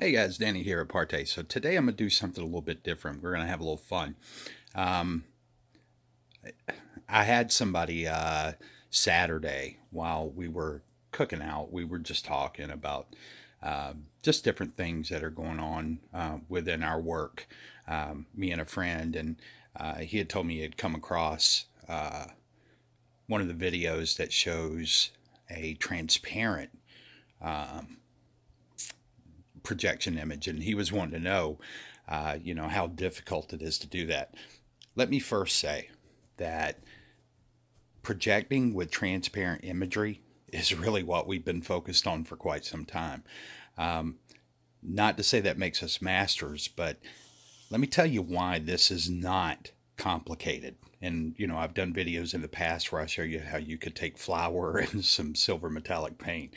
Hey guys, Danny here at Parte. So today I'm going to do something a little bit different. We're going to have a little fun. Um, I had somebody Saturday while we were cooking out, we were just talking about just different things that are going on within our work. Me and a friend, and he had told me he had come across one of the videos that shows a transparent projection image, and he was wanting to know, how difficult it is to do that. Let me first say that projecting with transparent imagery is really what we've been focused on for quite some time. Um, Not to say that makes us masters, but let me tell you why this is not complicated. And, I've done videos in the past where I show you how you could take flour and some silver metallic paint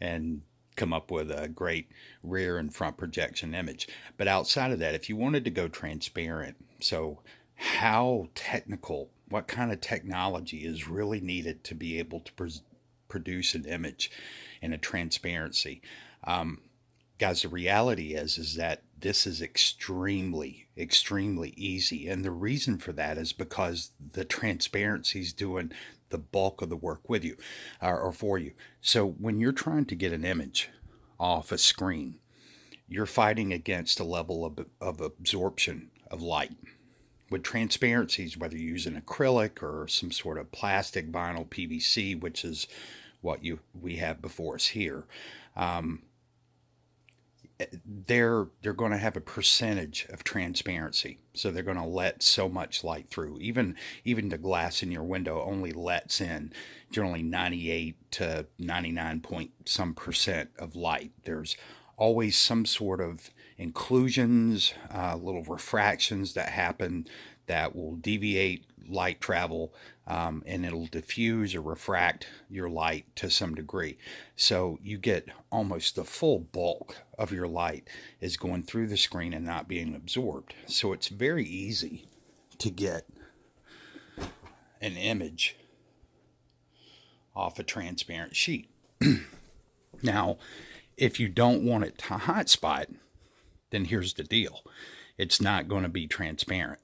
and come up with a great rear and front projection image. But outside of that, if you wanted to go transparent, so how technical, what kind of technology is really needed to be able to produce an image in a transparency? Um, Guys, the reality is that this is extremely easy, and the reason for that is because the transparency is doing the bulk of the work with you, or for you. So when you're trying to get an image off a screen, you're fighting against a level of absorption of light. With transparencies, whether you use an acrylic or some sort of plastic, vinyl, PVC, which is what you we have before us here, um, they're going to have a percentage of transparency, so they're going to let so much light through. Even the glass in your window only lets in generally 98 to 99 point some percent of light. There's always some sort of inclusions, little refractions that happen that will deviate light travel, and it'll diffuse or refract your light to some degree. So you get almost the full bulk of your light is going through the screen and not being absorbed. So it's very easy to get an image off a transparent sheet. Now, if you don't want it to hotspot, then here's the deal. It's not going to be transparent.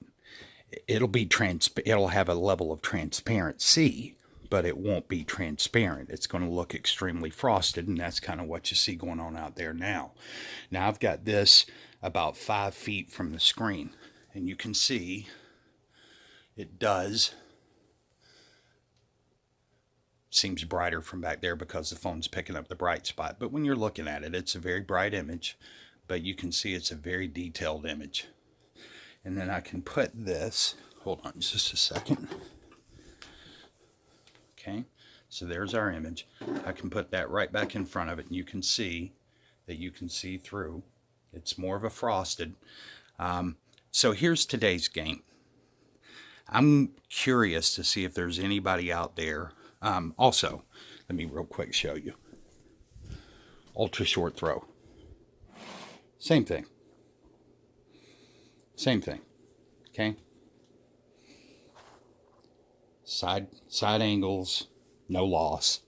It'll have a level of transparency, but it won't be transparent. It's going to look extremely frosted, and that's kind of what you see going on out there now. Now I've got this about 5 feet from the screen, and you can see it does seems brighter from back there because the phone's picking up the bright spot. But when you're looking at it, it's a very bright image, but you can see it's a very detailed image. And then I can put this, hold on just a second. Okay, so there's our image. I can put that right back in front of it, and you can see that you can see through. It's more of a frosted. So here's today's game. I'm curious to see if there's anybody out there. Also, let me real quick show you. Ultra short throw. Same thing. Same thing. Okay. Side angles, no loss.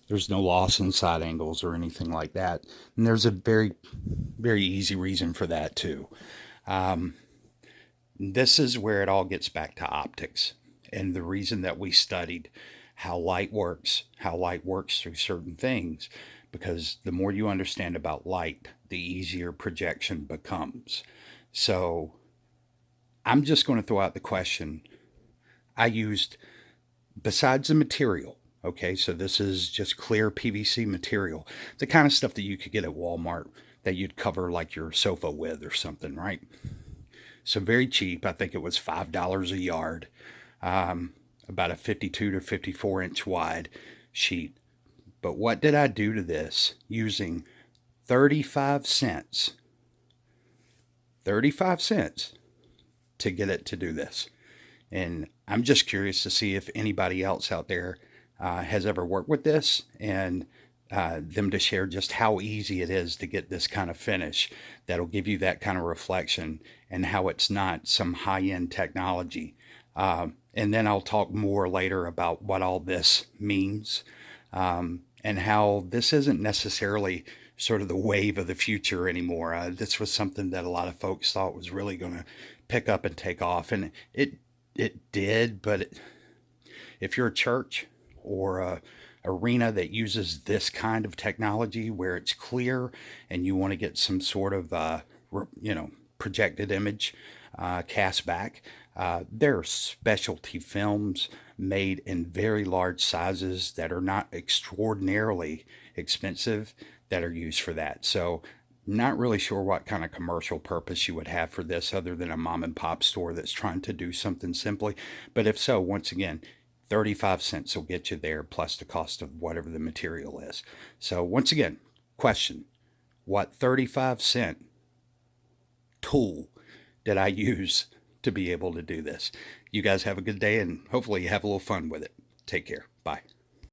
There's no loss in side angles or anything like that. And there's a very easy reason for that too. This is where it all gets back to optics, and the reason that we studied how light works through certain things, because the more you understand about light, the easier projection becomes. So I'm just going to throw out the question. I used, besides the material, okay, so this is just clear PVC material, the kind of stuff that you could get at Walmart that you'd cover like your sofa with or something, right? So very cheap. I think it was $5 a yard, about a 52 to 54-inch wide sheet. But what did I do to this using 35 cents? 35 cents to get it to do this. And I'm just curious to see if anybody else out there has ever worked with this, and them to share just how easy it is to get this kind of finish that'll give you that kind of reflection, and how it's not some high-end technology. And then I'll talk more later about what all this means, and how this isn't necessarily sort of the wave of the future anymore. This was something that a lot of folks thought was really going to pick up and take off, and it did. But if you're a church or a arena that uses this kind of technology where it's clear and you want to get some sort of projected image cast back, there are specialty films made in very large sizes that are not extraordinarily expensive that are used for that. So not really sure what kind of commercial purpose you would have for this other than a mom and pop store that's trying to do something simply. But if so, once again, 35 cents will get you there plus the cost of whatever the material is. So once again, question, what 35-cent tool did I use to be able to do this? You guys have a good day and hopefully you have a little fun with it. Take care. Bye.